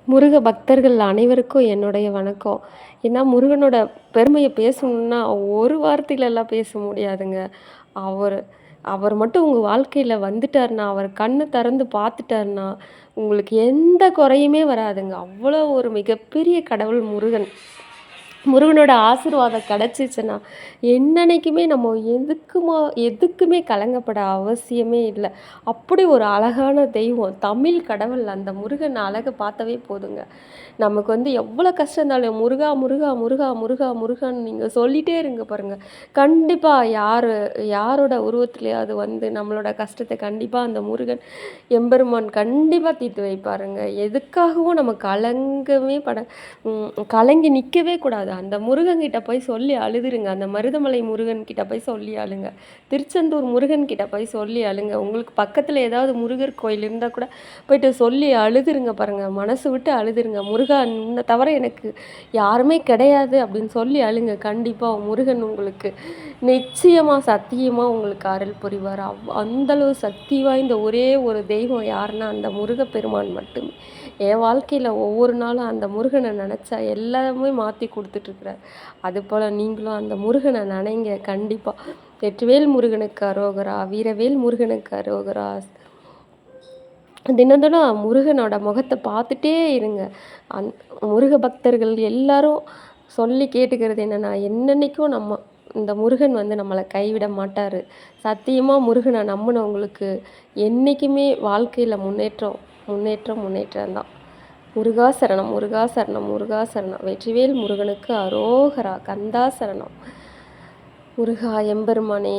முருக பக்தர்கள் அனைவருக்கும் என்னுடைய வணக்கம். ஏன்னா முருகனோட பெருமைய பேசணும்னா, ஒரு வார்த்தையிலலாம் பேச முடியாதுங்க. அவரு அவர் மட்டும் உங்க வாழ்க்கையில வந்துட்டாருன்னா, அவர் கண்ண திறந்து பார்த்துட்டாருன்னா, உங்களுக்கு எந்த குறையுமே வராதுங்க. அவ்வளோ ஒரு மிகப்பெரிய கடவுள் முருகன். முருகனோட ஆசீர்வாதம் கிடைச்சிச்சுன்னா, என்னன்னைக்குமே நம்ம எதுக்குமே கலங்கப்பட அவசியமே இல்ல. அப்படி ஒரு அழகான தெய்வம். தமிழ் கடவுள் அந்த முருகன் அழக பார்த்தாவே போதுங்க. நமக்கு எவ்வளோ கஷ்டம் இருந்தாலும் முருகா, முருகா, முருகா, முருகா, முருகான்னு நீங்க சொல்லிட்டே இருங்க பாருங்க. கண்டிப்பா யாரோட உருவத்திலயாவது நம்மளோட கஷ்டத்த கண்டிப்பா அந்த முருகன் எம்பெருமான் கண்டிப்பா தீர்த்து வைப்பாருங்க. எதுக்காகவும் நம்ம கலங்கி நிக்கவே கூடாது. அந்த முருகன்கிட்ட போய் சொல்லி அழுதுருங்க. அந்த மருதமலை முருகன் கிட்ட போய் சொல்லி அழுங்க. திருச்செந்தூர் முருகன் கிட்ட போய் சொல்லி அழுங்க. உங்களுக்கு பக்கத்துல ஏதாவது முருகர் கோயில் இருந்தா கூட போயிட்டு சொல்லி அழுதுருங்க பாருங்க. மனசு விட்டு அழுதுருங்க. முருகா உன்ன தவிர எனக்கு யாருமே கிடையாது அப்படின்னு சொல்லி அழுங்க. கண்டிப்பா முருகன் உங்களுக்கு நிச்சயமா, சத்தியமா உங்களுக்கு அருள் புரிவார். அந்த அளவு சக்தி வாய்ந்த ஒரே ஒரு தெய்வம் யாருன்னா, அந்த முருகப்பெருமான் மட்டுமே. என் வாழ்க்கையில ஒவ்வொரு நாளும் அந்த முருகன நெனச்சா எல்லாமே மாத்தி குடுத்துட்டுருக்கிறார். அதுபோல நீங்களும் அந்த முருகன நெனைங்க கண்டிப்பா. வெற்றிவேல் முருகனுக்கு அரோகரா! வீரவேல் முருகனுக்கு அரோகரா! தினம் தினம் முருகனோட முகத்த பார்த்துட்டே இருங்க. அந் முருக பக்தர்கள் எல்லாரும் சொல்லி கேட்டுக்கிறது என்னன்னா, என்னன்னைக்கும் இந்த முருகன் நம்மள கைவிட மாட்டாரு. சத்தியமா முருகன நம்புனவங்களுக்கு என்னைக்குமே வாழ்க்கையில முன்னேற்றம், முன்னேற்றம், முன்னேற்றம் தான். முருகா சரணம், முருகா சரணம், முருகா சரணம். வெற்றிவேல் முருகனுக்கு அரோகரா! கந்தா சரணம். முருகா எம்பெருமானே!